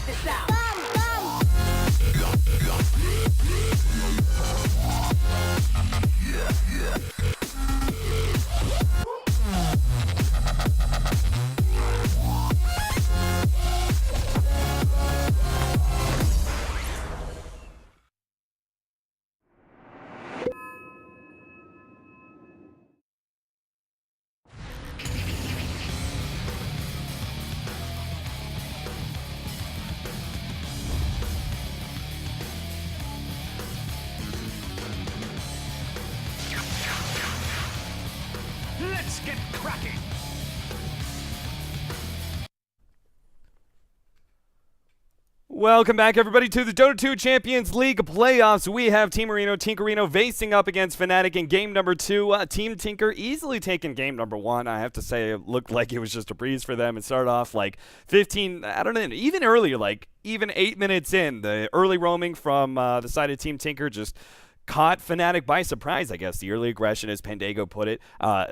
this out. Let's get cracking! Welcome back, everybody, to the Dota 2 Champions League playoffs. We have Team Marino, Tinkerino facing up against Fnatic in game number 2. Team Tinker easily taking game number 1. I have to say, it looked like it was just a breeze for them. It started off like 15, I don't know, even earlier, like even 8 minutes in. The early roaming from the side of Team Tinker just caught Fnatic by surprise, I guess. The early aggression, as Pandago put it,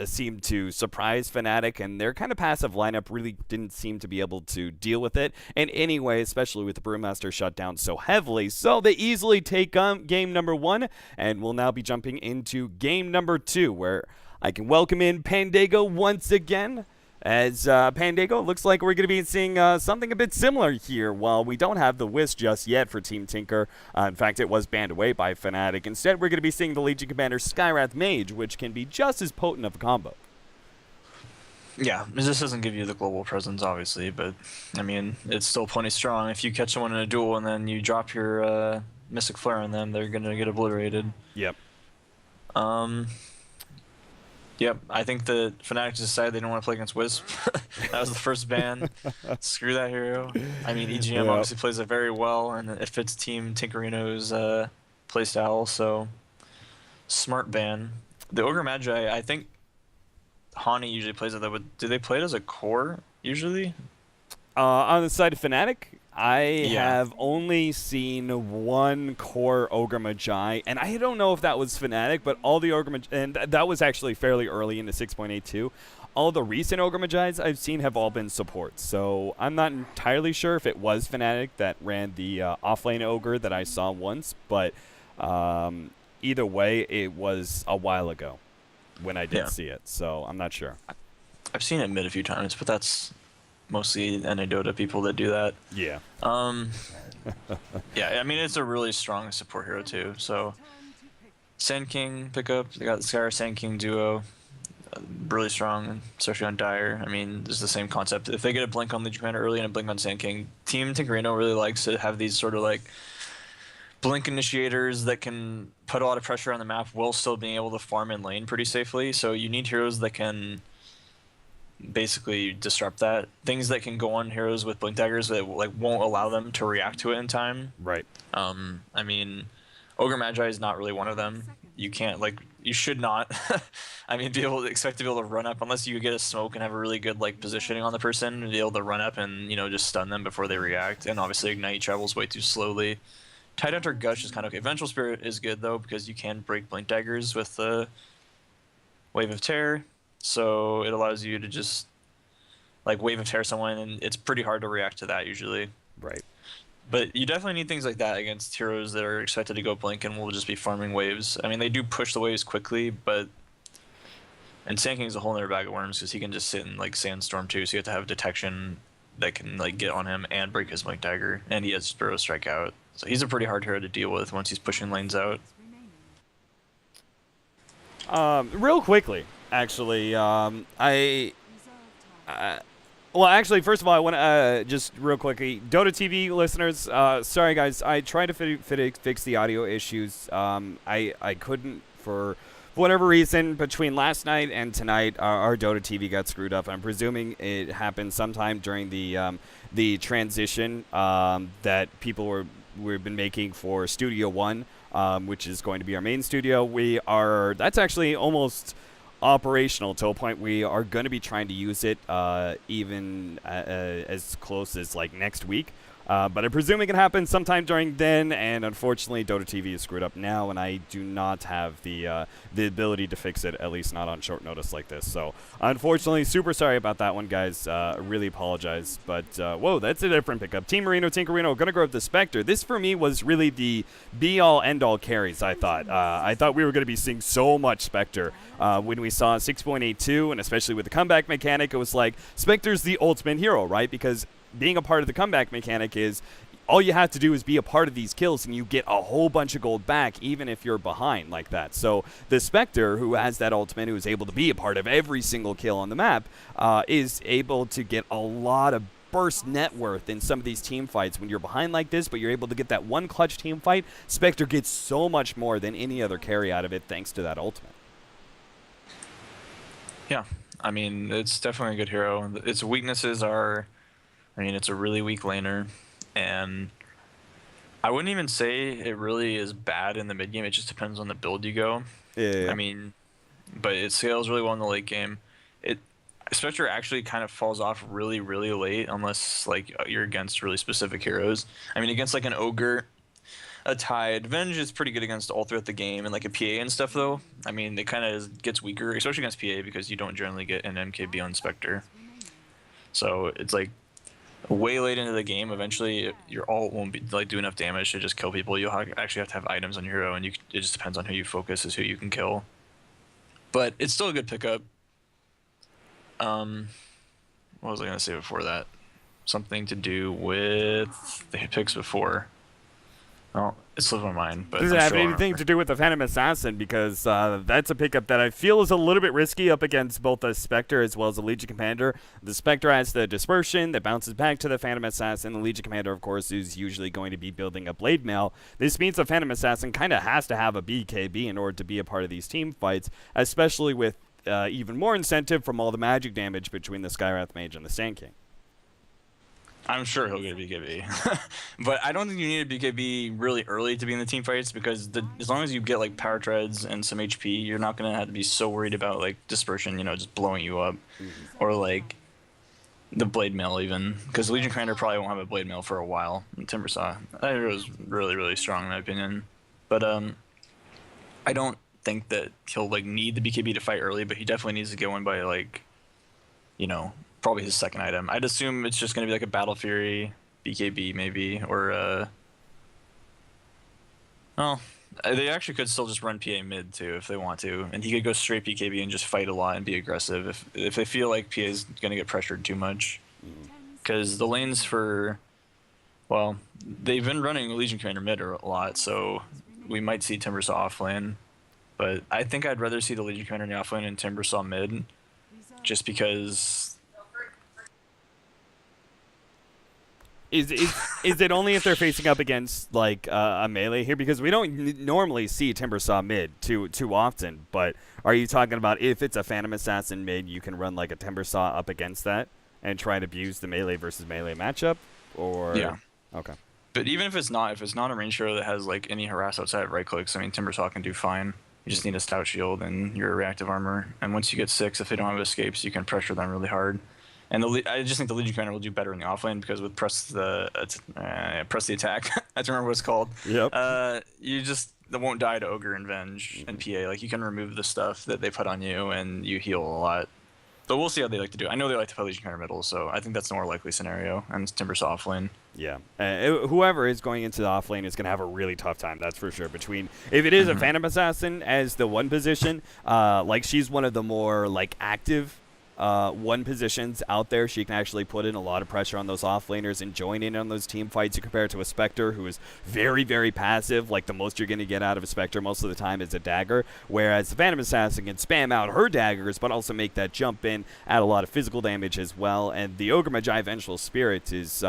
seemed to surprise Fnatic, and their kind of passive lineup really didn't seem to be able to deal with it in any way, especially with the Brewmaster shut down so heavily. So they easily take game number 1, and we'll now be jumping into game number 2, where I can welcome in Pandago once again. As Pandago, looks like we're going to be seeing something a bit similar here. While we don't have the Wisp just yet for Team Tinker, in fact, it was banned away by Fnatic. Instead, we're going to be seeing the Legion Commander Skywrath Mage, which can be just as potent of a combo. Yeah, this doesn't give you the global presence, obviously, but, I mean, it's still plenty strong. If you catch someone in a duel and then you drop your Mystic Flare on them, they're going to get obliterated. Yep. Yep, I think the Fnatic decided they don't want to play against Wisp. That was the first ban. Screw that hero. I mean, EGM obviously plays it very well, and it fits Team Tinkerino's playstyle, so smart ban. The Ogre Magi, I think Hani usually plays it, but do they play it as a core, usually? On the side of Fnatic, I have only seen one core Ogre Magi, and I don't know if that was Fnatic, but all the Ogre Magi, and that was actually fairly early into 6.82. All the recent Ogre Magi's I've seen have all been supports, so I'm not entirely sure if it was Fnatic that ran the offlane Ogre that I saw once, but either way, it was a while ago when I did see it, so I'm not sure. I've seen it mid a few times, but that's mostly Dota people that do that. Yeah. Yeah, I mean, it's a really strong support hero too. So Sand King pickup, they got the Skyra Sand King duo, really strong, especially on Dire. I mean, it's the same concept. If they get a blink on Legion Commander early and a blink on Sand King, Team Tinkerino really likes to have these sort of like blink initiators that can put a lot of pressure on the map while still being able to farm in lane pretty safely. So you need heroes that can basically disrupt that. Things that can go on heroes with blink daggers that like won't allow them to react to it in time. Right. I mean, Ogre Magi is not really one of them. You can't, like, you should not I mean, expect to be able to run up unless you get a smoke and have a really good like positioning on the person and be able to run up and, you know, just stun them before they react. And obviously Ignite travels way too slowly. Tidehunter Gush is kind of okay. Vengeful Spirit is good though, because you can break blink daggers with the Wave of Terror. So it allows you to just like Wave of Terror someone, and it's pretty hard to react to that usually. Right. But you definitely need things like that against heroes that are expected to go blink and will just be farming waves. I mean, they do push the waves quickly, but and Sand King's a whole other bag of worms because he can just sit in like Sandstorm too. So you have to have detection that can like get on him and break his blink dagger, and he has Sparrow Strike out. So he's a pretty hard hero to deal with once he's pushing lanes out. Real quickly, actually, well, actually, first of all, I want to just real quickly, Dota TV listeners, sorry guys, I tried to fix the audio issues. I couldn't for whatever reason between last night and tonight. Our Dota TV got screwed up. I'm presuming it happened sometime during the transition that people we've been making for Studio One, which is going to be our main studio. That's actually almost operational to a point we are going to be trying to use it even as close as like next week. But I presume it can happen sometime during then, and unfortunately Dota TV is screwed up now, and I do not have the ability to fix it, at least not on short notice like this. So unfortunately, super sorry about that one, guys. Really apologize. But whoa, that's a different pickup. Team Marino, Tinkerino, gonna go with the Spectre. This for me was really the be-all, end-all carries, I thought. I thought we were going to be seeing so much Spectre when we saw 6.82, and especially with the comeback mechanic, it was like, Spectre's the ultimate hero, right? Because being a part of the comeback mechanic is all you have to do is be a part of these kills and you get a whole bunch of gold back even if you're behind like that. So the Spectre, who has that ultimate, who is able to be a part of every single kill on the map, is able to get a lot of burst net worth in some of these team fights when you're behind like this, but you're able to get that one clutch team fight. Spectre gets so much more than any other carry out of it thanks to that ultimate. Yeah, I mean, it's definitely a good hero. Its weaknesses are, I mean, it's a really weak laner, and I wouldn't even say it really is bad in the mid game. It just depends on the build you go. Yeah. I mean, but it scales really well in the late game. Spectre actually kind of falls off really, really late unless like you're against really specific heroes. I mean, against like an Ogre, a Tide, Venge is pretty good against all throughout the game, and like a PA and stuff though. I mean, it kind of gets weaker, especially against PA because you don't generally get an MKB on Spectre. So it's like way late into the game. Eventually, your ult won't be like do enough damage to just kill people. You'll actually have to have items on your hero, and it just depends on who you focus is who you can kill. But it's still a good pickup. What was I gonna say before that? Something to do with the picks before. Oh, it slipped my mind. But Does it have anything to do with the Phantom Assassin? Because that's a pickup that I feel is a little bit risky up against both the Spectre as well as the Legion Commander. The Spectre has the dispersion that bounces back to the Phantom Assassin. The Legion Commander, of course, is usually going to be building a Blade Mail. This means the Phantom Assassin kind of has to have a BKB in order to be a part of these team fights, especially with even more incentive from all the magic damage between the Skywrath Mage and the Sand King. I'm sure he'll get a BKB. But I don't think you need a BKB really early to be in the team fights because as long as you get like power treads and some HP, you're not going to have to be so worried about like dispersion, you know, just blowing you up. Or like the Blade Mail even. Because Legion Commander probably won't have a Blade Mail for a while. And Timbersaw, that was really, really strong in my opinion. But I don't think that he'll like need the BKB to fight early, but he definitely needs to get one by like, you know, probably his second item. I'd assume it's just going to be like a Battle Fury BKB maybe, or well, they actually could still just run PA mid too if they want to, and he could go straight BKB and just fight a lot and be aggressive if they feel like PA is going to get pressured too much. Because the lanes for, well, they've been running Legion Commander mid a lot, so we might see Timbersaw off lane. But I think I'd rather see the Legion Commander in the offlane and Timbersaw mid, just because. Is it only if they're facing up against like a melee here? Because we don't normally see Timbersaw mid too often. But are you talking about if it's a Phantom Assassin mid, you can run like a Timbersaw up against that and try to abuse the melee versus melee matchup? Or yeah, okay. But even if it's not a range hero that has like any harass outside of right clicks, I mean Timbersaw can do fine. You just need a stout shield and your reactive armor. And once you get 6, if they don't have escapes, you can pressure them really hard. And I just think the Legion Commander will do better in the offlane because with press the attack, I don't remember what it's called. Yep. You just won't die to Ogre and Venge and PA. Like you can remove the stuff that they put on you and you heal a lot. But we'll see how they like to do it. I know they like to play Legion Commander middle, so I think that's the more likely scenario. And Timbersaw offlane. Yeah. Whoever is going into the offlane is going to have a really tough time, that's for sure. Between if it is a Phantom Assassin as the one position, like she's one of the more like active one positions out there. She can actually put in a lot of pressure on those offlaners and join in on those team fights. You compare it to a Spectre who is very, very passive. Like the most you're going to get out of a Spectre most of the time is a dagger, whereas the Phantom Assassin can spam out her daggers but also make that jump in, add a lot of physical damage as well. And the Ogre Magi Vengeful Spirit is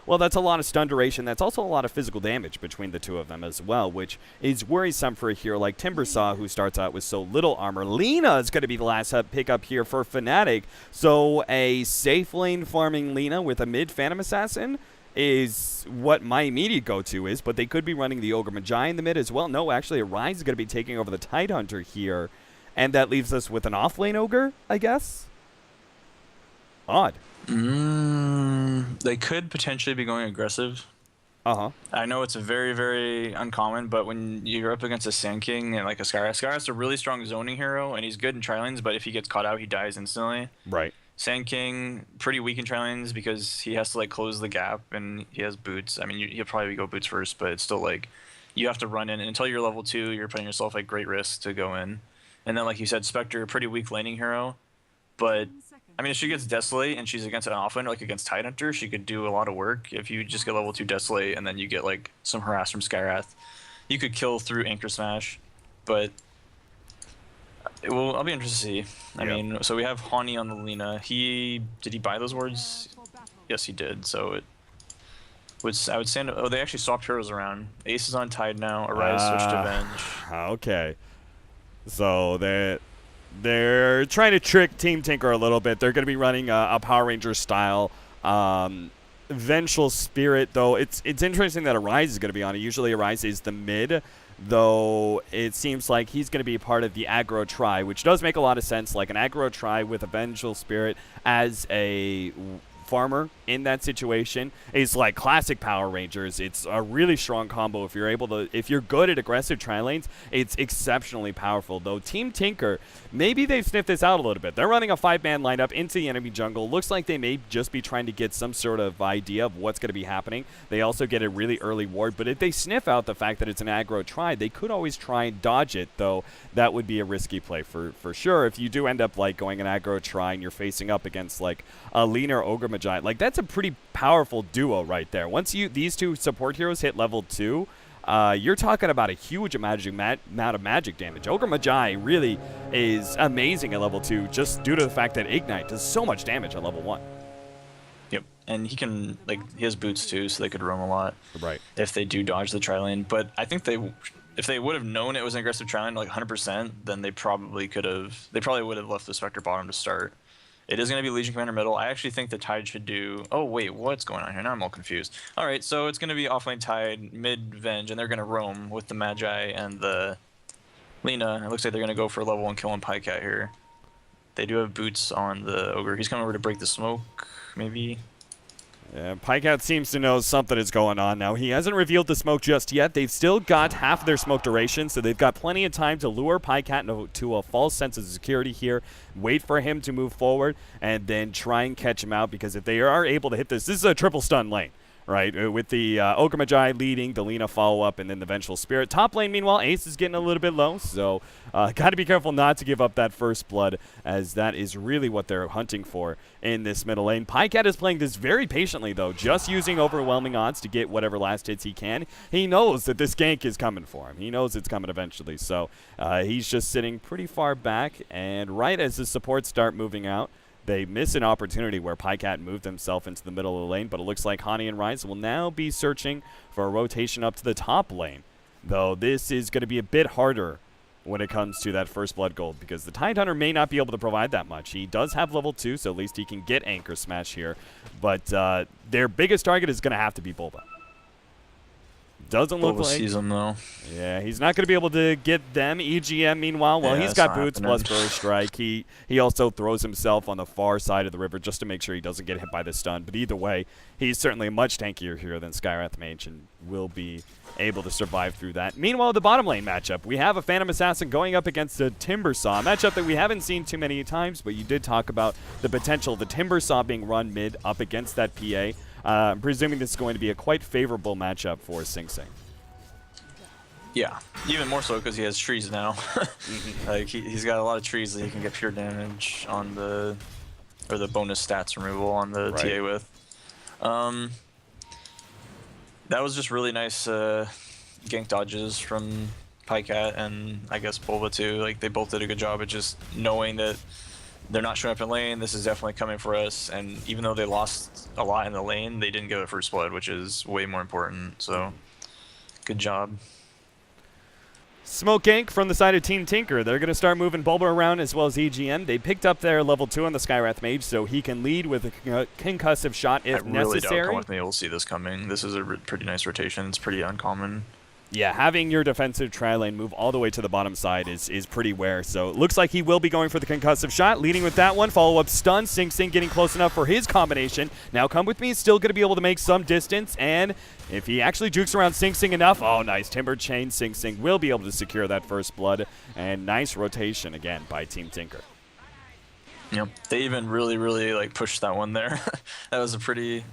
well, that's a lot of stun duration. That's also a lot of physical damage between the two of them as well, which is worrisome for a hero like Timbersaw, who starts out with so little armor. Lina is going to be the last pickup here for Fnatic. So a safe lane farming Lina with a mid Phantom Assassin is what my immediate go-to is, but they could be running the Ogre Magi in the mid as well. No, actually, Arise is going to be taking over the Tidehunter here, and that leaves us with an off-lane Ogre, I guess? Odd. They could potentially be going aggressive I know it's a very, very uncommon, but when you're up against a Sand King and like a Skyrath's a really strong zoning hero, and he's good in tri-lanes, but if he gets caught out, he dies instantly. Right. Sand King, pretty weak in tri-lanes because he has to like close the gap, and he has boots. I mean, he'll probably go boots first, but it's still like you have to run in, and until you're level 2, you're putting yourself at great risk to go in. And then, like you said, Spectre, pretty weak laning hero, but I mean, if she gets Desolate and she's against an offlaner, like against Tidehunter, she could do a lot of work. If you just get level 2 Desolate and then you get like some harass from Skyrath, you could kill through Anchor Smash. But I'll be interested to see. I mean, so we have Hani on the Lina. Did he buy those wards? Yes, he did. So I would say, oh, they actually swapped heroes around. Ace is on Tide now. Arise switched to Venge. Okay. So they're trying to trick Team Tinker a little bit. They're going to be running a Power Ranger style Vengeful Spirit, though. It's interesting that Arise is going to be on it. Usually Arise is the mid, though it seems like he's going to be part of the aggro try, which does make a lot of sense. Like an aggro try with a Vengeful Spirit as a farmer in that situation is like classic Power Rangers. It's a really strong combo. If you're good at aggressive tri-lanes, it's exceptionally powerful. Though Team Tinker, maybe they've sniffed this out a little bit. They're running a 5-man lineup into the enemy jungle. Looks like they may just be trying to get some sort of idea of what's going to be happening. They also get a really early ward, but if they sniff out the fact that it's an aggro try, they could always try and dodge it, though that would be a risky play for sure. If you do end up like going an aggro try and you're facing up against like a leaner Ogre Magi, like that's a pretty powerful duo right there. Once these two support heroes hit level 2, you're talking about a huge amount of magic damage. Ogre Magi really is amazing at level 2 just due to the fact that Ignite does so much damage at level 1. Yep, and he can, like, he has boots too, so they could roam a lot. Right. If they do dodge the tri-lane. But I think if they would have known it was an aggressive tri-lane, like 100%, then they probably would have left the Spectre bottom to start. It is going to be Legion Commander middle. I actually think the Tide should do... Oh, wait, what's going on here? Now I'm all confused. All right, so it's going to be offlane Tide, mid Venge, and they're going to roam with the Magi and the Lina. It looks like they're going to go for level 1 kill on Pycat here. They do have boots on the Ogre. He's coming over to break the smoke, maybe. Yeah, Pycat seems to know something is going on now. He hasn't revealed the smoke just yet. They've still got half of their smoke duration, so they've got plenty of time to lure Pycat to a false sense of security here, wait for him to move forward, and then try and catch him out, because if they are able to hit this is a triple stun lane. Right, with the Ogre Magi leading, the Lina follow-up, and then the Vengeful Spirit. Top lane, meanwhile, Ace is getting a little bit low, so got to be careful not to give up that first blood, as that is really what they're hunting for in this middle lane. Pycat is playing this very patiently, though, just using overwhelming odds to get whatever last hits he can. He knows that this gank is coming for him. He knows it's coming eventually, so he's just sitting pretty far back, and right as the supports start moving out, they miss an opportunity where Pycat moved himself into the middle of the lane, but it looks like Hani and Rise will now be searching for a rotation up to the top lane. Though this is going to be a bit harder when it comes to that first blood gold, because the Tidehunter may not be able to provide that much. He does have level 2, so at least he can get Anchor Smash here. But their biggest target is going to have to be Bulba. Doesn't look like... sees him, though. Yeah, he's not going to be able to get them. EGM, meanwhile, well, he's got boots plus Burst Strike. He also throws himself on the far side of the river just to make sure he doesn't get hit by the stun. But either way, he's certainly a much tankier hero than Skyrath Mage and will be able to survive through that. Meanwhile, the bottom lane matchup, we have a Phantom Assassin going up against a Timbersaw, a matchup that we haven't seen too many times, but you did talk about the potential of the Timbersaw being run mid up against that PA. I'm presuming this is going to be a quite favorable matchup for Sing Sing. Yeah, even more so because he has trees now. Like he's got a lot of trees that he can get pure damage on the bonus stats removal on the TA with. That was just really nice gank dodges from Pycat and I guess Bulba too. Like they both did a good job at just knowing that they're not showing up in lane. This is definitely coming for us. And even though they lost a lot in the lane, they didn't get a first blood, which is way more important. So good job. Smoke gank from the side of Team Tinker. They're going to start moving Bulba around as well as EGM. They picked up their level 2 on the Skyrath Mage, so he can lead with a concussive shot if necessary. I really doubt Come With Me will see this coming. This is a pretty nice rotation. It's pretty uncommon. Yeah, having your defensive tri-lane move all the way to the bottom side is pretty rare. So it looks like he will be going for the concussive shot, leading with that one. Follow-up stun. Sing Sing getting close enough for his combination. Now Come With Me is still going to be able to make some distance. And if he actually jukes around Sing Sing enough, oh, nice Timber Chain. Sing Sing will be able to secure that first blood. And nice rotation again by Team Tinker. Yep, they even really, really like pushed that one there. That was a pretty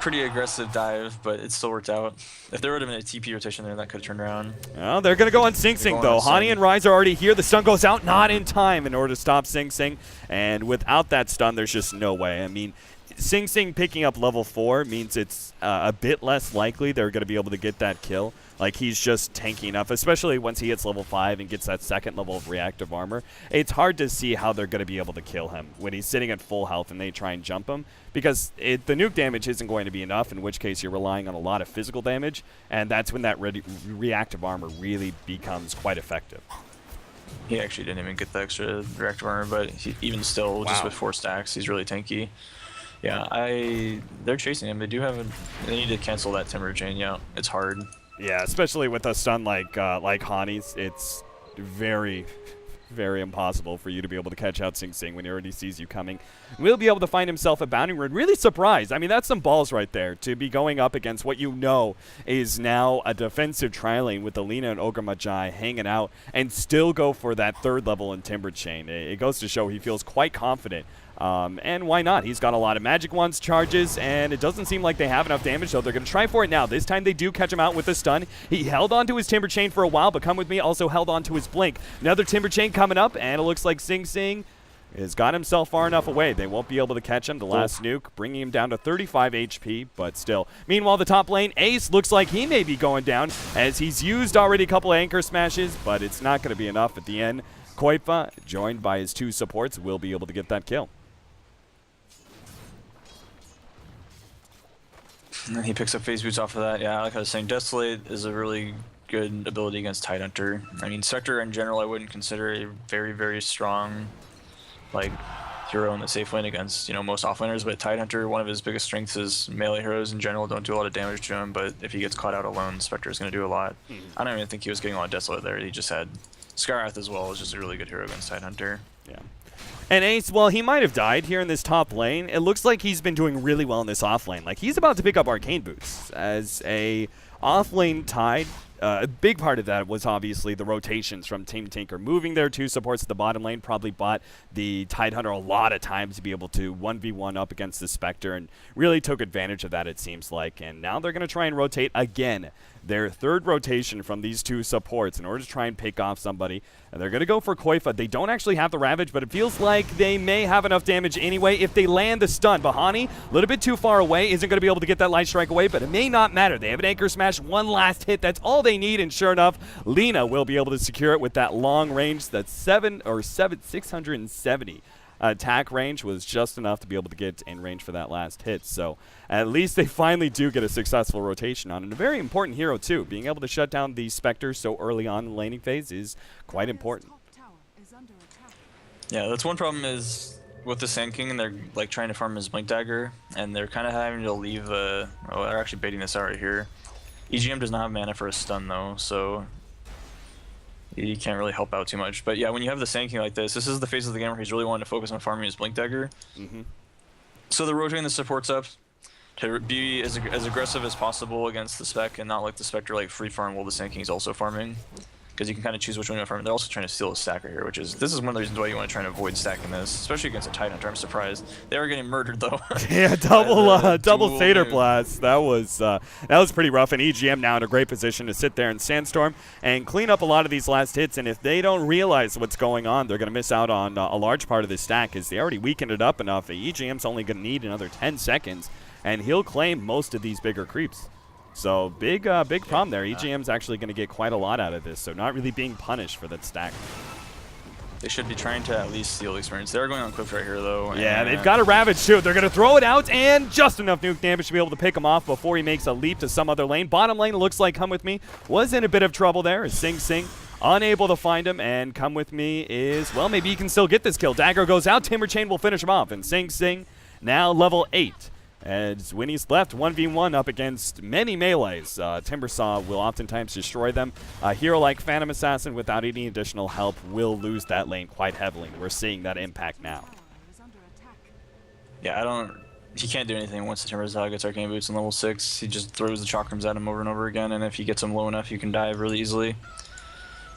aggressive dive, but it still worked out. If there would have been a TP rotation there, that could have turned around. Well, they're going to go on Sing Sing, though. Hani and Rise are already here. The stun goes out, not in time in order to stop Sing Sing. And without that stun, there's just no way. I mean, Sing Sing picking up level 4 means it's a bit less likely they're going to be able to get that kill. Like, he's just tanky enough, especially once he hits level 5 and gets that second level of reactive armor. It's hard to see how they're going to be able to kill him when he's sitting at full health and they try and jump him, because the nuke damage isn't going to be enough, in which case you're relying on a lot of physical damage, and that's when that reactive armor really becomes quite effective. He actually didn't even get the extra reactive armor, but even still, just with 4 stacks, he's really tanky. Yeah, they're chasing him. They need to cancel that Timber Chain. Yeah, it's hard. Yeah, especially with a stun like Hani's, it's very, very impossible for you to be able to catch out Sing Sing when he already sees you coming. Will be able to find himself a bounding rune. Really surprised. I mean, that's some balls right there to be going up against what you know is now a defensive tri-lane with Alina and Ogre Magi hanging out and still go for that 3rd level in Timber Chain. It goes to show he feels quite confident. And why not? He's got a lot of magic wands charges, and it doesn't seem like they have enough damage, so they're going to try for it now. This time they do catch him out with a stun. He held on to his Timber Chain for a while, but Come With Me also held on to his Blink. Another Timber Chain coming up, and it looks like Sing Sing has got himself far enough away. They won't be able to catch him. The last nuke bringing him down to 35 HP, but still. Meanwhile, the top lane, Ace, looks like he may be going down as he's used already a couple of anchor smashes, but it's not going to be enough at the end. Koifa, joined by his 2 supports, will be able to get that kill. And he picks up phase boots off of that. Yeah, like I was saying, Desolate is a really good ability against Tidehunter. I mean, Spectre in general I wouldn't consider a very, very strong hero in the safe lane against, most offlaners, but Tidehunter, one of his biggest strengths is melee heroes in general don't do a lot of damage to him, but if he gets caught out alone, Spectre is going to do a lot. I don't even think he was getting a lot of Desolate there. He just had Skywrath as well, is just a really good hero against Tidehunter. Yeah. And Ace, well, he might have died here in this top lane. It looks like he's been doing really well in this off lane. Like, he's about to pick up Arcane Boots as a off lane Tide. A big part of that was obviously the rotations from Team Tinker. Moving their 2 supports to the bottom lane probably bought the Tidehunter a lot of time to be able to 1v1 up against the Spectre, and really took advantage of that, it seems like. And now they're going to try and rotate again. Their 3rd rotation from these 2 supports in order to try and pick off somebody. And they're going to go for Koifa. They don't actually have the Ravage, but it feels like they may have enough damage anyway if they land the stun. Bahani, a little bit too far away, isn't going to be able to get that Light Strike away, but it may not matter. They have an Anchor Smash, 1 last hit. That's all they need, and sure enough, Lina will be able to secure it with that long range. That's 670 attack range was just enough to be able to get in range for that last hit. So at least they finally do get a successful rotation on, and a very important hero too. Being able to shut down the Spectre so early on in the laning phase is quite important. Yeah, that's one problem is with the Sand King, and they're trying to farm his Blink Dagger, and they're kind of having to leave they're actually baiting this out right here. EGM does not have mana for a stun though, so he can't really help out too much. But yeah, when you have the Sand King like this is the phase of the game where he's really wanting to focus on farming his Blink Dagger. So they're rotating the supports up to be as aggressive as possible against the Spec, and not let the Spectre free farm while the Sand King is also farming. Because you can kind of choose which one you want to farm. They're also trying to steal a stacker here, this is one of the reasons why you want to try and avoid stacking this, especially against a Tidehunter. I'm surprised. They are getting murdered though. Yeah, double Satyr Blast. That was pretty rough, and EGM now in a great position to sit there in Sandstorm and clean up a lot of these last hits, and if they don't realize what's going on, they're going to miss out on a large part of this stack, because they already weakened it up enough. EGM's only going to need another 10 seconds, and he'll claim most of these bigger creeps. So big problem there. EGM's actually going to get quite a lot out of this, so not really being punished for that stack. They should be trying to at least steal experience. They're going on Cliff right here, though. Yeah, they've got a Ravage, too. They're going to throw it out, and just enough nuke damage to be able to pick him off before he makes a leap to some other lane. Bottom lane, looks like Come With Me was in a bit of trouble there. Sing Sing unable to find him, and Come With Me is, well, maybe he can still get this kill. Dagger goes out. Timber Chain will finish him off, and Sing Sing now level 8. As Winnie's left 1v1 up against many melees. Timbersaw will oftentimes destroy them. A hero like Phantom Assassin without any additional help will lose that lane quite heavily. We're seeing that impact now. Yeah, he can't do anything once the Timbersaw gets Arcane Boots in level 6. He just throws the Chakrams at him over and over again, and if he gets him low enough, you can dive really easily.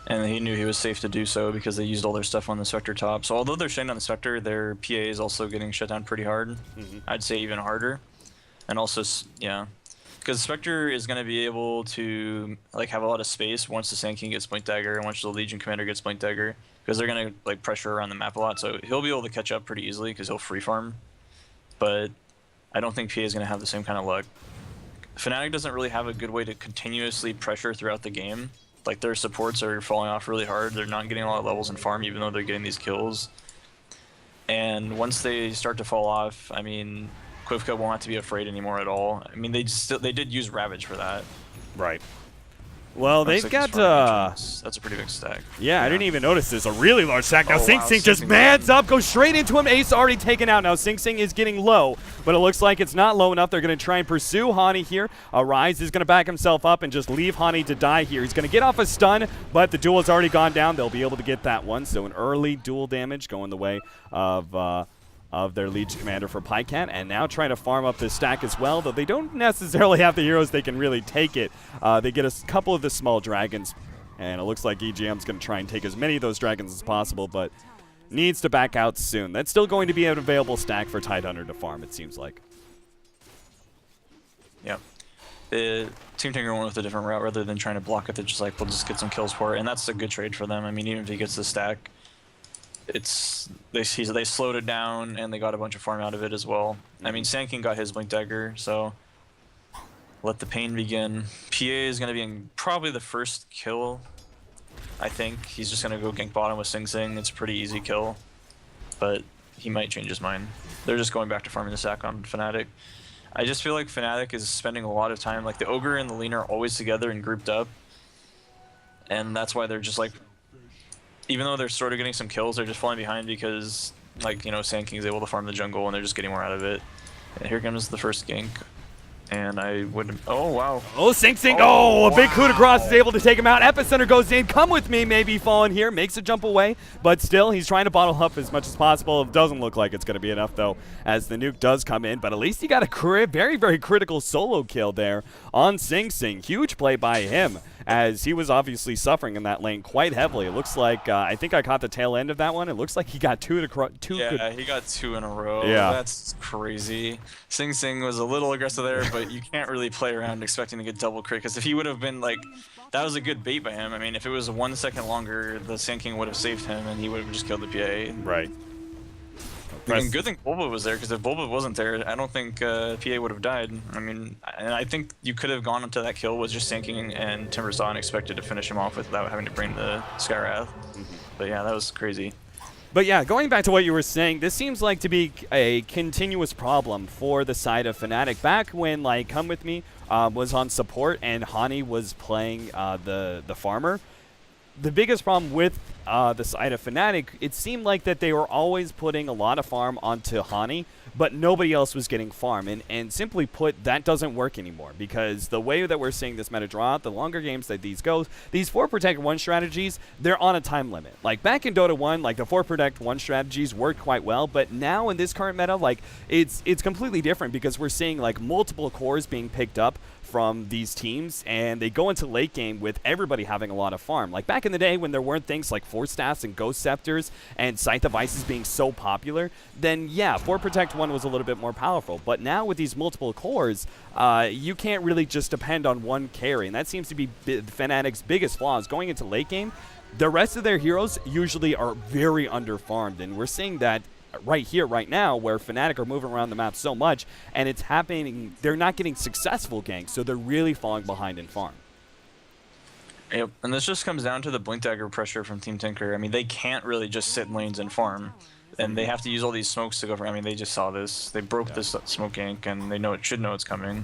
And he knew he was safe to do so because they used all their stuff on the Spectre top. So although they're shutting down the Spectre, their PA is also getting shut down pretty hard. I'd say even harder. And also, yeah, because Spectre is going to be able to like have a lot of space once the Sand King gets Blink Dagger and once the Legion Commander gets Blink Dagger, because they're going to like pressure around the map a lot. So he'll be able to catch up pretty easily because he'll free farm. But I don't think PA is going to have the same kind of luck. Fnatic doesn't really have a good way to continuously pressure throughout the game. Like, their supports are falling off really hard. They're not getting a lot of levels in farm, even though they're getting these kills. And once they start to fall off, I mean, Quivka won't have to be afraid anymore at all. I mean, they did use Ravage for that. Right. Well, they've got, that's a pretty big stack. Yeah, I didn't even notice this. A really large stack. Now, Sing wow, Sing just mans up, goes straight into him. Ace already taken out. Now, Sing Sing is getting low, but it looks like it's not low enough. They're going to try and pursue Hani here. Rise is going to back himself up and just leave Hani to die here. He's going to get off a stun, but the duel has already gone down. They'll be able to get that one. So an early duel damage going the way of their Legion Commander for Pycat, and now trying to farm up this stack as well, though they don't necessarily have the heroes they can really take it. They get a couple of the small dragons, and it looks like EGM's going to try and take as many of those dragons as possible, but needs to back out soon. That's still going to be an available stack for Tidehunter to farm, it seems like. Yep. The Team Tinker went with a different route rather than trying to block it. They're just like, we'll just get some kills for it, and that's a good trade for them. I mean, even if he gets the stack, they slowed it down and they got a bunch of farm out of it as well. I mean, Sand King got his Blink Dagger, so let the pain begin. PA is going to be in probably the first kill, I think. He's just going to go gank bottom with Sing Sing. It's a pretty easy kill, but he might change his mind. They're just going back to farming the sack on Fnatic. I just feel like Fnatic is spending a lot of time, like the Ogre and the Lean are always together and grouped up, and that's why they're just like, even though they're sort of getting some kills, they're just falling behind because, like, you know, Sand King's able to farm the jungle and they're just getting more out of it. And here comes the first gank. And I would... Oh, wow. Oh, Sing Sing. Oh, a big coup de grace is able to take him out. Epicenter goes in. Come with me. Maybe falling here. Makes a jump away. But still, he's trying to bottle up as much as possible. It doesn't look like it's going to be enough, though, as the nuke does come in. But at least he got a very, very critical solo kill there on Sing Sing. Huge play by him, as he was obviously suffering in that lane quite heavily. It looks like, I think I caught the tail end of that one. It looks like he got two Yeah, he got 2 in a row. Yeah. That's crazy. Sing Sing was a little aggressive there, but you can't really play around expecting to get double crit, because if he would have been like, that was a good bait by him. I mean, if it was 1 second longer, the Sand King would have saved him and he would have just killed the PA. Right. I mean, good thing Bulba was there, because if Bulba wasn't there, I don't think PA would have died. I mean, and I think you could have gone up to that kill with just Sand King and Timbersaw and expected to finish him off without having to bring the Skyrath. But yeah, that was crazy. But yeah, going back to what you were saying, this seems like to be a continuous problem for the side of Fnatic. Back when, like, Come With Me was on support and Hani was playing the farmer, the biggest problem with the side of Fnatic, it seemed like that they were always putting a lot of farm onto Hani, but nobody else was getting farm. And simply put, that doesn't work anymore, because the way that we're seeing this meta draw out, the longer games that these go, these 4 Protect 1 strategies, they're on a time limit. Like back in Dota 1, like the 4 Protect 1 strategies worked quite well, but now in this current meta, like it's completely different, because we're seeing like multiple cores being picked up from these teams, and they go into late game with everybody having a lot of farm. Like back in the day when there weren't things like Force Staffs and Ghost Scepters and Scythe of Ices being so popular, then yeah, 4 Protect 1 was a little bit more powerful. But now with these multiple cores, you can't really just depend on one carry, and that seems to be Fnatic's biggest flaws going into late game. The rest of their heroes usually are very underfarmed, and we're seeing that right here, right now, where Fnatic are moving around the map so much, and it's happening, they're not getting successful ganks, so they're really falling behind in farm. Yep, and this just comes down to the Blink Dagger pressure from Team Tinker. I mean, they can't really just sit in lanes and farm, and they have to use all these smokes to go for. I mean, they just saw this. They broke this smoke gank, and they should know it's coming.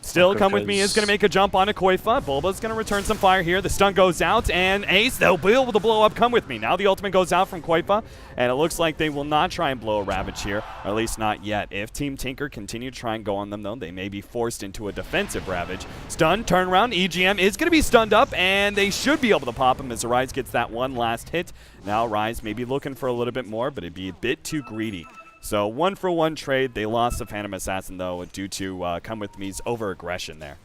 Still, Come With Me is going to make a jump onto Koifa. Bulba's going to return some fire here. The stun goes out, and Ace, they'll be able to blow up Come With Me. Now the ultimate goes out from Koifa, and it looks like they will not try and blow a Ravage here, or at least not yet. If Team Tinker continue to try and go on them, though, they may be forced into a defensive Ravage. Stun, turnaround, EGM is going to be stunned up, and they should be able to pop him as Rise gets that one last hit. Now Rise may be looking for a little bit more, but it'd be a bit too greedy. So 1-for-1 trade. They lost the Phantom Assassin, though, due to Come With Me's over-aggression there.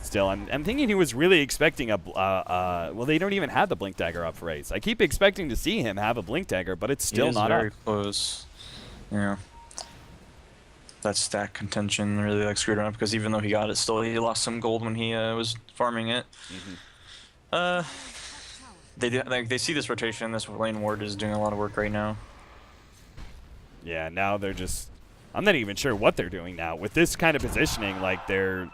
Still, I'm thinking he was really expecting a, well, they don't even have the Blink Dagger up for Ace. I keep expecting to see him have a Blink Dagger, but it's still not up. Very close. Yeah. That stack contention really like screwed him up, because even though he got it, still he lost some gold when he was farming it. They see this rotation. This lane ward is doing a lot of work right now. Yeah, now they're just, I'm not even sure what they're doing now. With this kind of positioning, like they're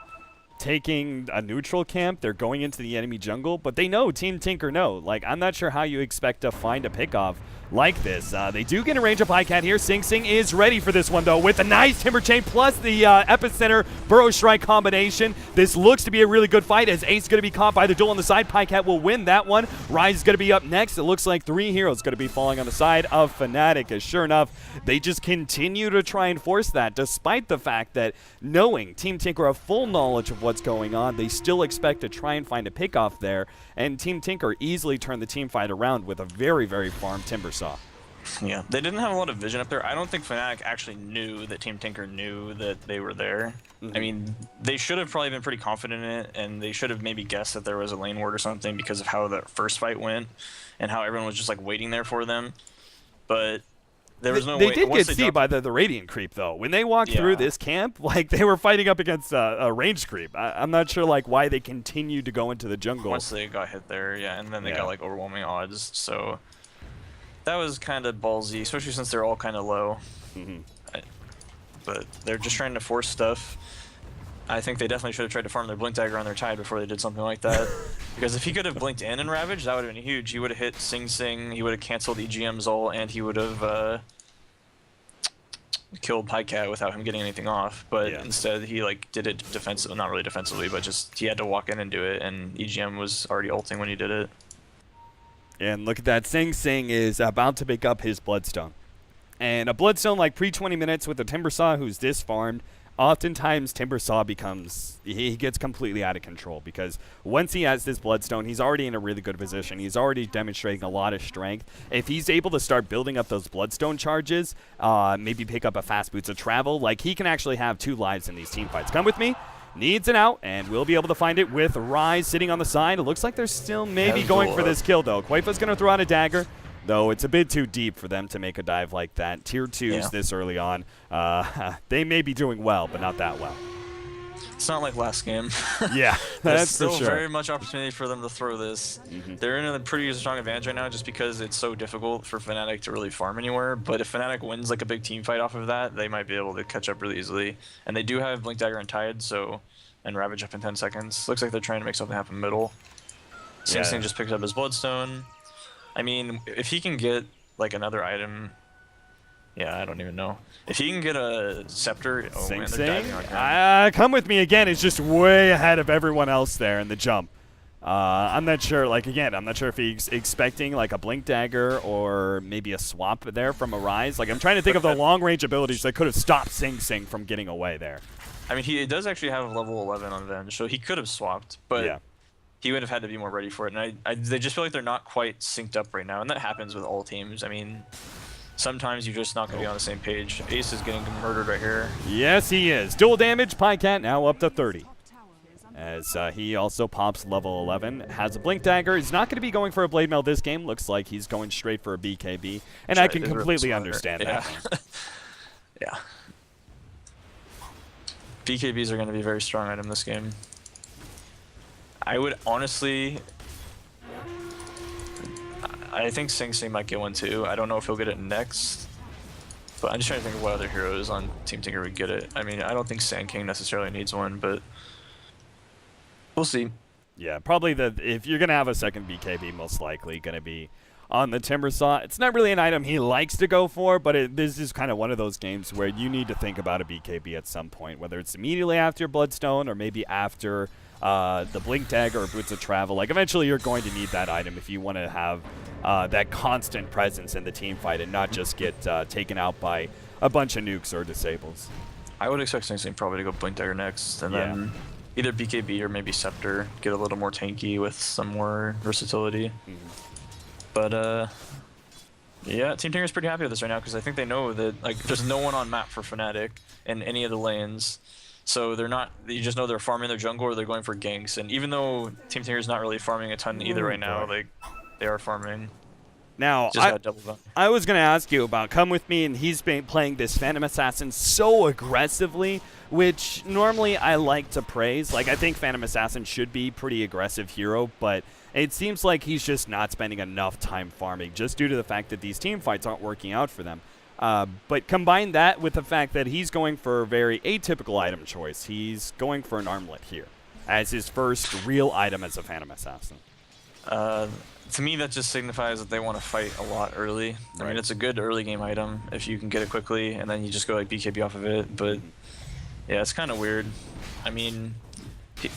taking a neutral camp, they're going into the enemy jungle, but they know, Team Tinker know. Like, I'm not sure how you expect to find a pickoff like this. They do get a range of Pycat here. Sing Sing is ready for this one, though, with a nice Timber Chain plus the Epicenter Burrow Strike combination. This looks to be a really good fight, as Ace is going to be caught by the duel on the side. Pycat will win that one. Rise is going to be up next. It looks like 3 heroes going to be falling on the side of Fnatic, as sure enough, they just continue to try and force that, despite the fact that knowing Team Tinker have full knowledge of what's going on, they still expect to try and find a pickoff there, and Team Tinker easily turned the team fight around with a very, very farmed Timber Saw. Yeah, they didn't have a lot of vision up there. I don't think Fnatic actually knew that Team Tinker knew that they were there. I mean, they should have probably been pretty confident in it, and they should have maybe guessed that there was a lane ward or something because of how the first fight went and how everyone was just like waiting there for them. But there was no way. They did get seen by the Radiant creep, though. When they walked through this camp, like, they were fighting up against a ranged creep. I'm not sure, like, why they continued to go into the jungle. Once they got hit there, yeah, and then they got, like, overwhelming odds, so that was kind of ballsy, especially since they're all kind of low. But they're just trying to force stuff. I think they definitely should have tried to farm their Blink Dagger on their Tide before they did something like that. Because if he could have blinked in and Ravage, that would have been huge. He would have hit Sing Sing, he would have canceled EGM's ult, and he would have killed Pycat without him getting anything off. But instead, he like did it defensively, not really defensively, but just he had to walk in and do it, and EGM was already ulting when he did it. And look at that, Sing Sing is about to pick up his Bloodstone. And a Bloodstone like pre-20 minutes with a Timber Saw who's this farmed, oftentimes Timber Saw becomes, he gets completely out of control, because once he has this Bloodstone, he's already in a really good position. He's already demonstrating a lot of strength. If he's able to start building up those Bloodstone charges, maybe pick up a fast Boots of Travel, like he can actually have 2 lives in these team fights. Come With Me needs an out, and we'll be able to find it with Rise sitting on the side. It looks like they're still maybe going for this kill, though. Koifa's going to throw out a dagger, though it's a bit too deep for them to make a dive like that. Tier 2s this early on. They may be doing well, but not that well. It's not like last game. Yeah, that's still for sure. Very much opportunity for them to throw this. They're in a pretty strong advantage right now just because it's so difficult for Fnatic to really farm anywhere. But if Fnatic wins like a big team fight off of that, they might be able to catch up really easily. And they do have Blink Dagger and Tide, so, and Ravage up in 10 seconds. Looks like they're trying to make something happen middle. Sing Sing just picked up his Bloodstone. I mean, if he can get like another item, yeah, I don't even know. If he can get a Scepter, oh man, they're diving on him. Come With Me again is just way ahead of everyone else there in the jump. I'm not sure, like, again, I'm not sure if he's expecting like a Blink Dagger or maybe a swap there from a Rise. Like, I'm trying to think of the long range abilities that could have stopped Sing Sing from getting away there. I mean, he does actually have level 11 on Venge, so he could have swapped, but he would have had to be more ready for it. And they just feel like they're not quite synced up right now, and that happens with all teams. I mean, sometimes you're just not going to be on the same page. Ace is getting murdered right here. Yes, he is. Dual damage. Pycat now up to 30. As he also pops level 11. Has a Blink Dagger. He's not going to be going for a Blade Mail this game. Looks like he's going straight for a BKB. And I can completely understand that. Yeah. BKBs are going to be a very strong item this game. I would honestly... I think Sing Sing might get one too. I don't know if he'll get it next. But I'm just trying to think of what other heroes on Team Tinker would get it. I mean, I don't think Sand King necessarily needs one, but we'll see. Yeah, probably if you're going to have a second BKB, most likely going to be on the Timbersaw. It's not really an item he likes to go for, but this is kind of one of those games where you need to think about a BKB at some point, whether it's immediately after your Bloodstone or maybe after the Blink Dagger or Boots of Travel. Like, eventually you're going to need that item if you want to have that constant presence in the team fight and not just get taken out by a bunch of nukes or disables. I would expect Sing Sing probably to go Blink Dagger next, and then either BKB or maybe Scepter, get a little more tanky with some more versatility. But yeah, Team Tinker's pretty happy with this right now because I think they know that like there's no one on map for Fnatic in any of the lanes. So they're not, you just know they're farming their jungle or they're going for ganks. And even though Team Tinker's not really farming a ton either right now, like they are farming. Now, I was going to ask you about Come With Me, and he's been playing this Phantom Assassin so aggressively, which normally I like to praise. Like, I think Phantom Assassin should be pretty aggressive hero, but it seems like he's just not spending enough time farming just due to the fact that these team fights aren't working out for them. But combine that with the fact that he's going for a very atypical item choice. He's going for an armlet here as his first real item as a Phantom Assassin. To me, that just signifies that they want to fight a lot early. I mean, it's a good early game item if you can get it quickly, and then you just go like BKB off of it. But yeah, it's kind of weird. I mean,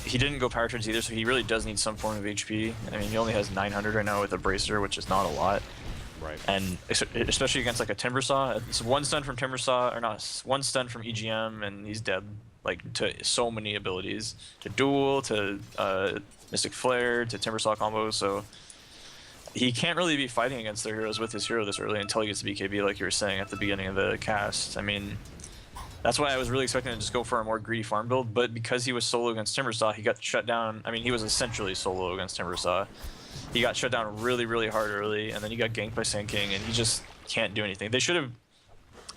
he didn't go power turns either, so he really does need some form of HP. I mean, he only has 900 right now with a Bracer, which is not a lot. Right. And especially against like a Timbersaw, it's one stun from Timbersaw, or not, one stun from EGM, and he's dead. Like to so many abilities, to duel, to Mystic Flare, to Timbersaw combos. So he can't really be fighting against their heroes with his hero this early until he gets to BKB, like you were saying at the beginning of the cast. I mean, that's why I was really expecting to just go for a more greedy farm build, but because he was solo against Timbersaw, he got shut down. I mean, he was essentially solo against Timbersaw. He got shut down really, really hard early, and then he got ganked by Sand King, and he just can't do anything. They should have,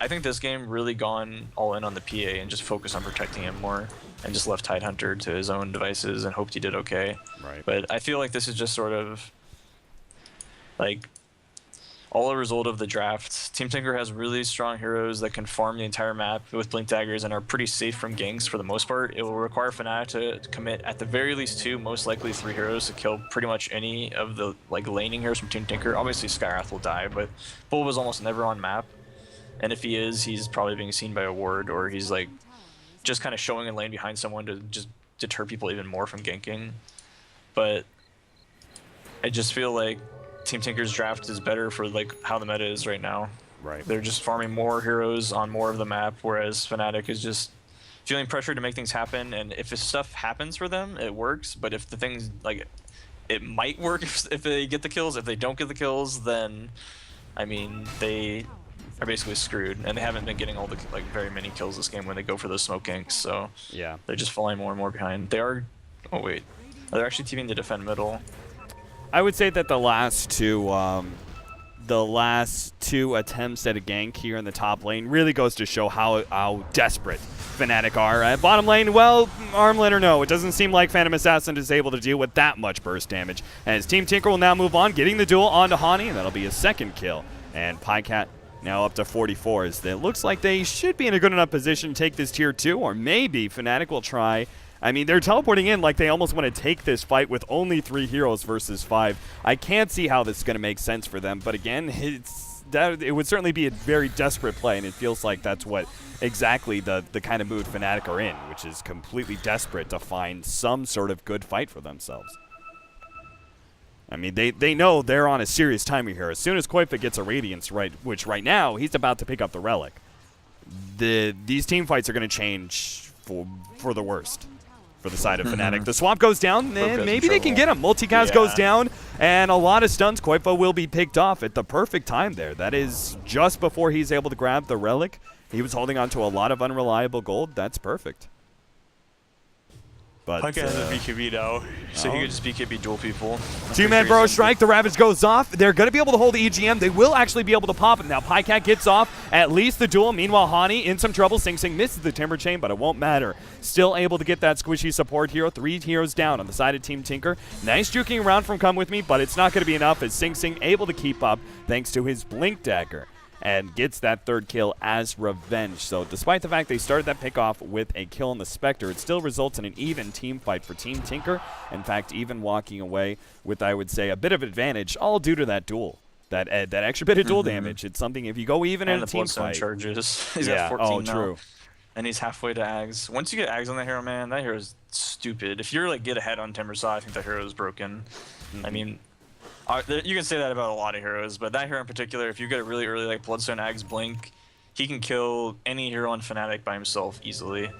I think this game really gone all in on the PA and just focused on protecting him more and just left Tidehunter to his own devices and hoped he did okay. Right. But I feel like this is just sort of like all a result of the draft. Team Tinker has really strong heroes that can farm the entire map with Blink Daggers and are pretty safe from ganks for the most part. It will require Fnatic to commit at the very least 2, most likely 3 heroes to kill pretty much any of the like laning heroes from Team Tinker. Obviously Skywrath will die, but Bull was almost never on map. And if he is, he's probably being seen by a ward, or he's like just kind of showing a lane behind someone to just deter people even more from ganking. But I just feel like Team Tinker's draft is better for like how the meta is right now. Right. They're just farming more heroes on more of the map, whereas Fnatic is just feeling pressure to make things happen. And if stuff happens for them, it works. But if the things like it might work if they get the kills. If they don't get the kills, then I mean they are basically screwed. And they haven't been getting all the like very many kills this game when they go for those smoke ganks. So yeah, they're just falling more and more behind. They are. Oh wait, they're actually teaming to defend middle. I would say that the last two attempts at a gank here in the top lane really goes to show how desperate Fnatic are. At bottom lane, well, armlet or no, it doesn't seem like Phantom Assassin is able to deal with that much burst damage. As Team Tinker will now move on, getting the duel onto Hani, and that'll be his second kill. And Pycat now up to 44. It looks like they should be in a good enough position to take this tier 2, or maybe Fnatic will try. I mean, they're teleporting in like they almost want to take this fight with only 3 heroes versus 5. I can't see how this is going to make sense for them, but again, it would certainly be a very desperate play, and it feels like that's what exactly the kind of mood Fnatic are in, which is completely desperate to find some sort of good fight for themselves. I mean, they know they're on a serious timer here. As soon as Koifa gets a Radiance, which right now he's about to pick up the Relic, these team fights are going to change for the worst. For the side of Fnatic. The swap goes down, and maybe they can get him. Multicast goes down, and a lot of stuns. Koifa will be picked off at the perfect time there. That is just before he's able to grab the Relic. He was holding on to a lot of unreliable gold. That's perfect. But Pycat has a BKB now, so he could just BKB duel people. Two-man bro strike, the Ravage goes off. They're going to be able to hold the EGM. They will actually be able to pop him. Now Pycat gets off at least the duel. Meanwhile, Hani in some trouble. Sing Sing misses the Timber Chain, but it won't matter. Still able to get that squishy support hero. 3 heroes down on the side of Team Tinker. Nice juking around from Come With Me, but it's not going to be enough as Sing Sing able to keep up thanks to his Blink Dagger, and gets that 3rd kill as revenge. So despite the fact they started that pick off with a kill on the Spectre, it still results in an even team fight for Team Tinker. In fact, even walking away with, I would say, a bit of advantage, all due to that duel. That extra bit of duel Mm-hmm. damage. It's something if you go even in And a the team Bloodstone fight. charges. He's Yeah. got 14 Oh, now. true. And he's halfway to Ags. Once you get Ags on that hero, man, that hero is stupid. If you're like get ahead on Timbersaw, I think that hero is broken. I mean, you can say that about a lot of heroes, but that hero in particular, if you get it really early, like Bloodstone, Ags, Blink, he can kill any hero on Fnatic by himself easily.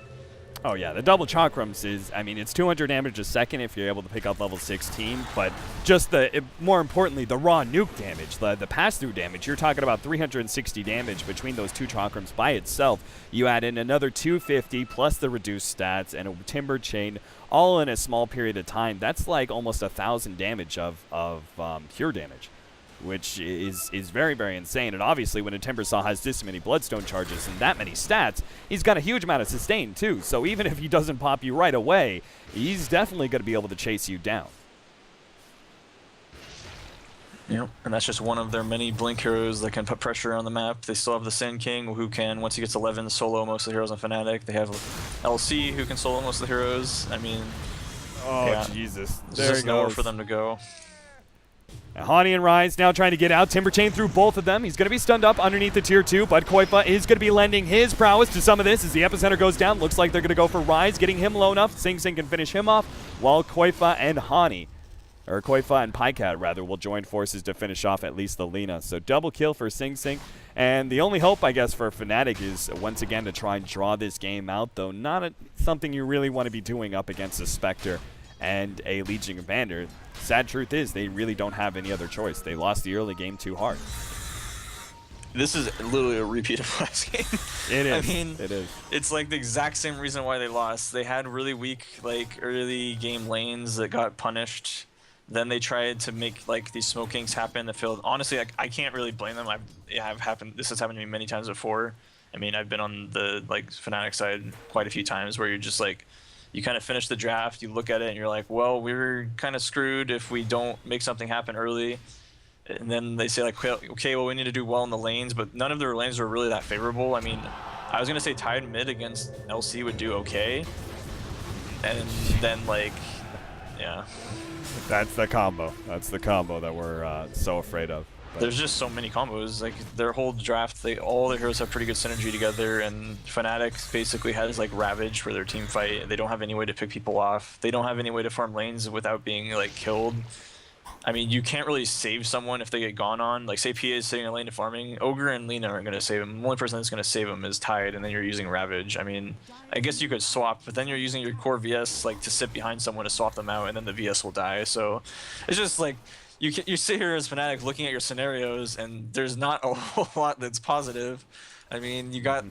Oh yeah, the double chakrams is, I mean, it's 200 damage a second if you're able to pick up level 16, but just more importantly, the raw nuke damage, the pass-through damage, you're talking about 360 damage between those 2 chakrams by itself. You add in another 250 plus the reduced stats and a timber chain, all in a small period of time. That's like almost 1,000 damage of pure damage, which is very, very insane. And obviously when a Timbersaw has this many Bloodstone charges and that many stats, he's got a huge amount of sustain too. So even if he doesn't pop you right away, he's definitely going to be able to chase you down. Yep, and that's just one of their many Blink heroes that can put pressure on the map. They still have the Sand King, who can, once he gets 11, solo most of the heroes on Fnatic. They have LC, who can solo most of the heroes. I mean, Oh, yeah, Jesus. there's There he just nowhere goes. for them to go. Hani and Rise now trying to get out. Timber Chain through both of them. He's going to be stunned up underneath the tier 2, but Koifa is going to be lending his prowess to some of this as the epicenter goes down. Looks like they're going to go for Rise, getting him low enough. Sing Sing can finish him off, while Koifa and Hani, or Koifa and Pycat rather, will join forces to finish off at least the Lina. So double kill for Sing Sing. And the only hope, I guess, for Fnatic is once again to try and draw this game out, though not something you really want to be doing up against a Spectre and a Legion Commander. Sad truth is they really don't have any other choice. They lost the early game too hard. This is literally a repeat of last game. It is. I mean, it is. It's like the exact same reason why they lost. They had really weak like early game lanes that got punished. Then they tried to make like these smoke kings happen in the field. Honestly, I can't really blame them. This has happened to me many times before. I mean, I've been on the like Fnatic side quite a few times where you're just like, you kind of finish the draft, you look at it, and you're like, well, we're kind of screwed if we don't make something happen early. And then they say like, okay, well, we need to do well in the lanes, but none of their lanes were really that favorable. I mean, I was gonna say Tide mid against LC would do okay, and then like, yeah. That's the combo. That's the combo that we're so afraid of. But There's just so many combos. Like their whole draft, all the heroes have pretty good synergy together, and Fnatic basically has like Ravage for their team fight. They don't have any way to pick people off. They don't have any way to farm lanes without being like killed. I mean, you can't really save someone if they get gone on. Like say PA is sitting in lane to farming, Ogre and Lina aren't gonna save him. The only person that's gonna save him is Tide, and then you're using Ravage. I mean, I guess you could swap, but then you're using your core VS like to sit behind someone to swap them out, and then the VS will die. So it's just like. You sit here as Fnatic looking at your scenarios, and there's not a whole lot that's positive. I mean, you got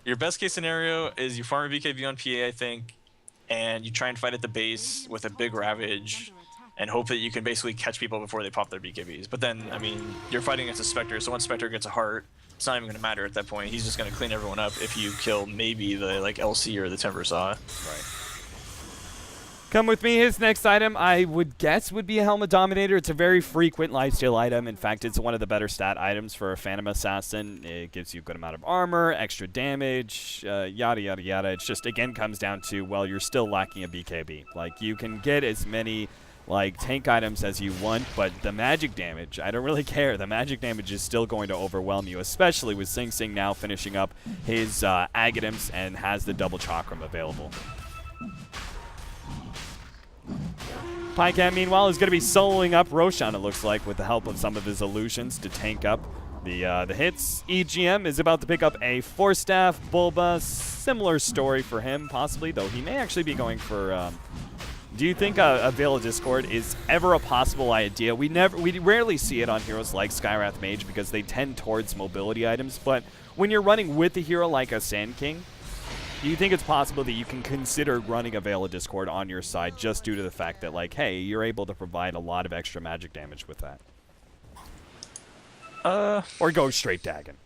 your best case scenario is you farm a BKB on PA, I think, and you try and fight at the base with a big Ravage, and hope that you can basically catch people before they pop their BKBs. But then, I mean, you're fighting against a Spectre, so once Spectre gets a heart, it's not even going to matter at that point. He's just going to clean everyone up if you kill maybe the like LC or the Timbersaw. right. Come with me. His next item, I would guess, would be a Helmet Dominator. It's a very frequent lifesteal item. In fact, it's one of the better stat items for a Phantom Assassin. It gives you a good amount of armor, extra damage, yada, yada, yada. It's just, again, comes down to, well, you're still lacking a BKB. Like, you can get as many, like, tank items as you want, but the magic damage, I don't really care. The magic damage is still going to overwhelm you, especially with Sing Sing now finishing up his Agatims and has the double Chakram available. Pycat, meanwhile, is going to be soloing up Roshan, it looks like, with the help of some of his illusions to tank up the hits. EGM is about to pick up a Force Staff. Bulba, similar story for him, possibly, though he may actually be going for... do you think a Veil of Discord is ever a possible idea? We rarely see it on heroes like Skywrath Mage because they tend towards mobility items, but when you're running with a hero like a Sand King, do you think it's possible that you can consider running a Veil of Discord on your side just due to the fact that, like, hey, you're able to provide a lot of extra magic damage with that? Or go straight Dagon?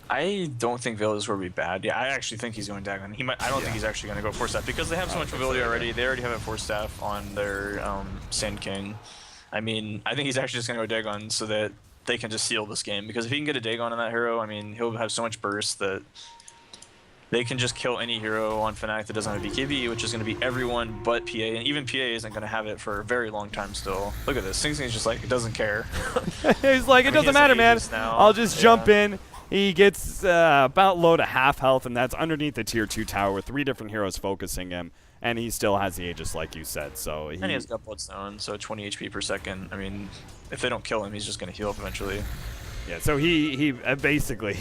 I don't think Veil would be bad. Yeah, I actually think he's going Dagon. I don't think he's actually going to go Force Staff because they have so much mobility already. They already have a Force Staff on their Sand King. I mean, I think he's actually just going to go Dagon so that they can just seal this game. Because if he can get a Dagon on that hero, I mean, he'll have so much burst that they can just kill any hero on Fnatic that doesn't have a BKB, which is going to be everyone but PA, and even PA isn't going to have it for a very long time still. Look at this. Sing Sing is just like, it doesn't care. He's like, it doesn't matter, man. I'll just jump in. He gets about low to half health, and that's underneath the tier 2 tower with 3 different heroes focusing him. And he still has the Aegis, like you said. So and he has got Bloodstone, so 20 HP per second. I mean, if they don't kill him, he's just going to heal up eventually. Yeah, so he basically,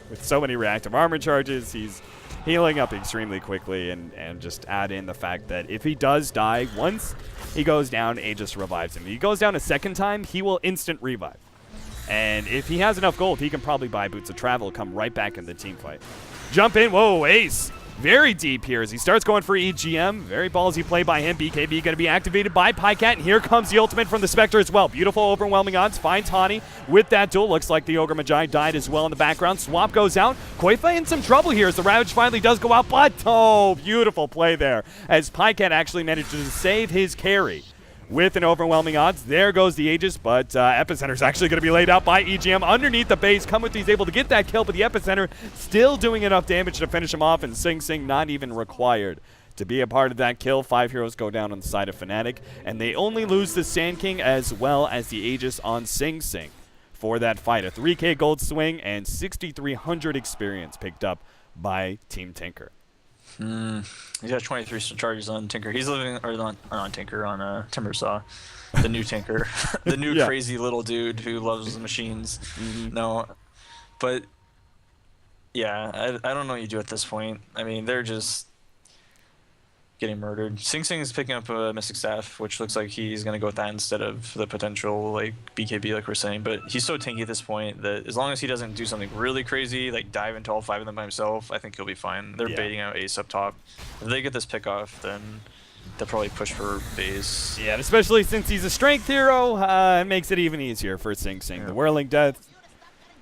with so many reactive armor charges, he's healing up extremely quickly, and just add in the fact that if he does die once, he goes down, Aegis revives him. If he goes down a second time, he will instant revive. And if he has enough gold, he can probably buy Boots of Travel, come right back in the team fight. Jump in, whoa, Ace. Very deep here as he starts going for EGM. Very ballsy play by him. BKB going to be activated by Pycat. And here comes the ultimate from the Spectre as well. Beautiful, overwhelming odds. Finds Hani with that duel. Looks like the Ogre Magi died as well in the background. Swap goes out. Koifa in some trouble here as the Ravage finally does go out. But, oh, beautiful play there as Pycat actually managed to save his carry with an overwhelming odds. There goes the Aegis, but Epicenter's actually going to be laid out by EGM underneath the base. He's able to get that kill, but the Epicenter still doing enough damage to finish him off, and Sing Sing not even required to be a part of that kill. 5 heroes go down on the side of Fnatic, and they only lose the Sand King as well as the Aegis on Sing Sing for that fight. A 3k gold swing and 6,300 experience picked up by Team Tinker. He's got 23 charges on Tinker. He's living, or on Tinker, on Timbersaw, the new Tinker, the new crazy little dude who loves machines. No, but yeah, I don't know what you do at this point. I mean, they're just getting murdered. Sing Sing is picking up a Mystic Staff, which looks like he's going to go with that instead of the potential like BKB like we're saying, but he's so tanky at this point that as long as he doesn't do something really crazy, like dive into all 5 of them by himself, I think he'll be fine. They're baiting out Ace up top. If they get this pick off, then they'll probably push for base. Yeah, and especially since he's a strength hero, it makes it even easier for Sing Sing. The Whirling Death,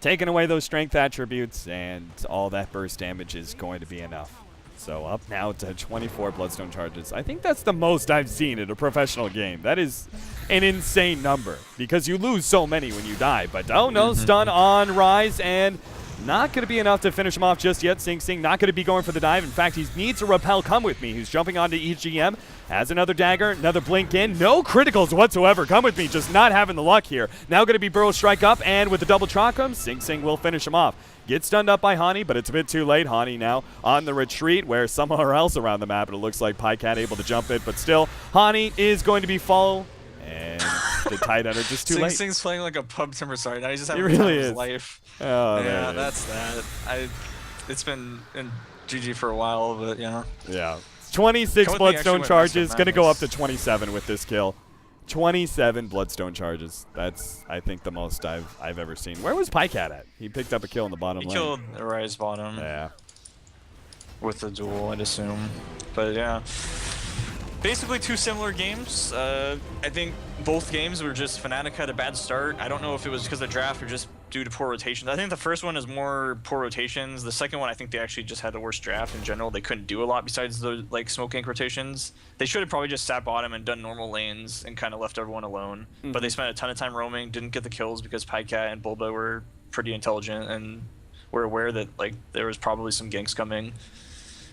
taking away those strength attributes, and all that burst damage is going to be enough. So up now to 24 Bloodstone charges. I think that's the most I've seen in a professional game. That is an insane number because you lose so many when you die. But oh no, stun on Rise, and not going to be enough to finish him off just yet. Sing Sing not going to be going for the dive. In fact, he needs a repel. Come with me. He's jumping onto EGM. Has another dagger, another blink in. No criticals whatsoever. Come with me. Just not having the luck here. Now going to be Burrow Strike up, and with the double Chakram, Sing Sing will finish him off. Gets stunned up by Hani, but it's a bit too late. Hani now on the retreat, where somewhere else around the map, it looks like Pycat able to jump it, but still, Hani is going to be follow, and the tight ender just too late. Sing Sing's playing like a pub Timber. Sorry, now he's just having his life. Oh, yeah, that's that. It's been in GG for a while, but yeah. Yeah. 26 Bloodstone charges, going to go up to 27 with this kill. 27 Bloodstone charges. That's, I think, the most I've ever seen. Where was Pycat at? He picked up a kill in the bottom lane. He killed the Rise bottom. Yeah. With the duel, I'd assume. But yeah. Basically 2 similar games. I think both games were just Fnatic had a bad start. I don't know if it was because of the draft or just due to poor rotations. I think the first one is more poor rotations. The second one, I think they actually just had the worst draft in general. They couldn't do a lot besides the like smoke gank rotations. They should have probably just sat bottom and done normal lanes and kind of left everyone alone. But they spent a ton of time roaming, didn't get the kills because Pycat and Bulba were pretty intelligent and were aware that like there was probably some ganks coming.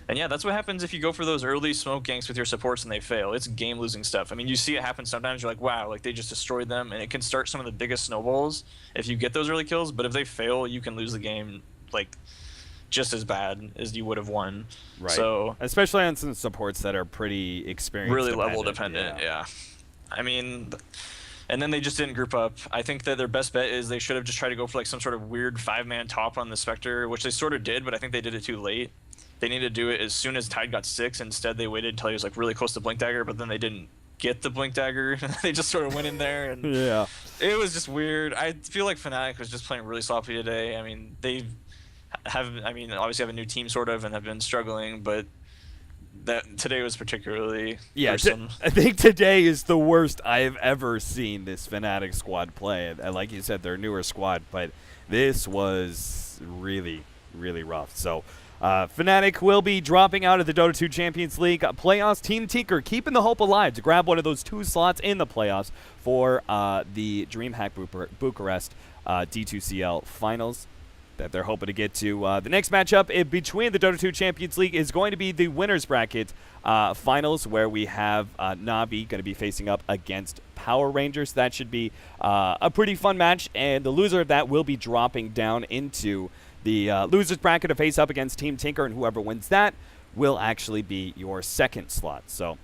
And yeah, that's what happens if you go for those early smoke ganks with your supports and they fail. It's game-losing stuff. I mean, you see it happen sometimes. You're like, wow, like they just destroyed them, and it can start some of the biggest snowballs if you get those early kills. But if they fail, you can lose the game like just as bad as you would have won. Right. So especially on some supports that are pretty experienced, really level dependent. Yeah. I mean. And then they just didn't group up. I think that their best bet is they should have just tried to go for like some sort of weird 5-man top on the Spectre, which they sort of did, but I think they did it too late. They needed to do it as soon as Tide got 6. Instead, they waited until he was like really close to Blink Dagger, but then they didn't get the Blink Dagger. They just sort of went in there, and yeah, it was just weird. I feel like Fnatic was just playing really sloppy today. I mean, they have, obviously have a new team sort of and have been struggling, but that today was particularly gruesome. I think today is the worst I've ever seen this Fnatic squad play. And like you said, they're a newer squad, but this was really, really rough. So Fnatic will be dropping out of the Dota 2 Champions League playoffs. Team Tinker keeping the hope alive to grab one of those 2 slots in the playoffs for the DreamHack Bucharest D2CL finals. that they're hoping to get to. The next matchup between the Dota 2 Champions League is going to be the winners bracket finals, where we have Navi going to be facing up against Power Rangers. That should be a pretty fun match, and the loser of that will be dropping down into the losers bracket to face up against Team Tinker, and whoever wins that will actually be your second slot. So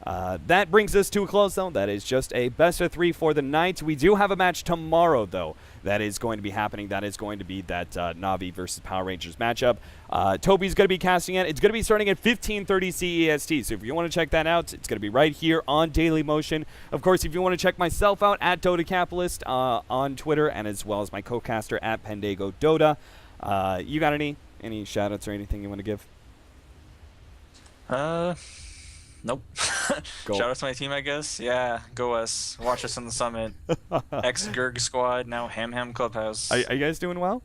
that brings us to a close, though. That is just a best of 3 for the night. We do have a match tomorrow, though, that is going to be happening. That is going to be that Navi versus Power Rangers matchup. Toby's going to be casting it. It's going to be starting at 15:30 CEST. So if you want to check that out, it's going to be right here on Daily Motion. Of course, if you want to check myself out at Dota Capitalist on Twitter, and as well as my co-caster at Pendago Dota. You got any shout-outs or anything you want to give? Nope. Go. Shout out to my team, I guess. Yeah, go us. Watch us on the summit. Ex-Gurg squad, now Ham Clubhouse. Are you guys doing well?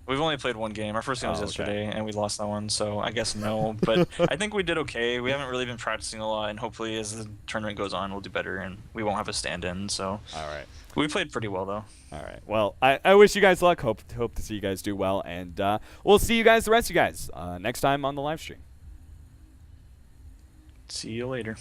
We've only played one game. Our first game was okay. yesterday, and we lost that one, so I guess no. But I think we did okay. We haven't really been practicing a lot, and hopefully as the tournament goes on, we'll do better, and we won't have a stand-in, so. All right. We played pretty well, though. All right. Well, I wish you guys luck. Hope to see you guys do well, and we'll see you guys, the rest of you guys, next time on the live stream. See you later.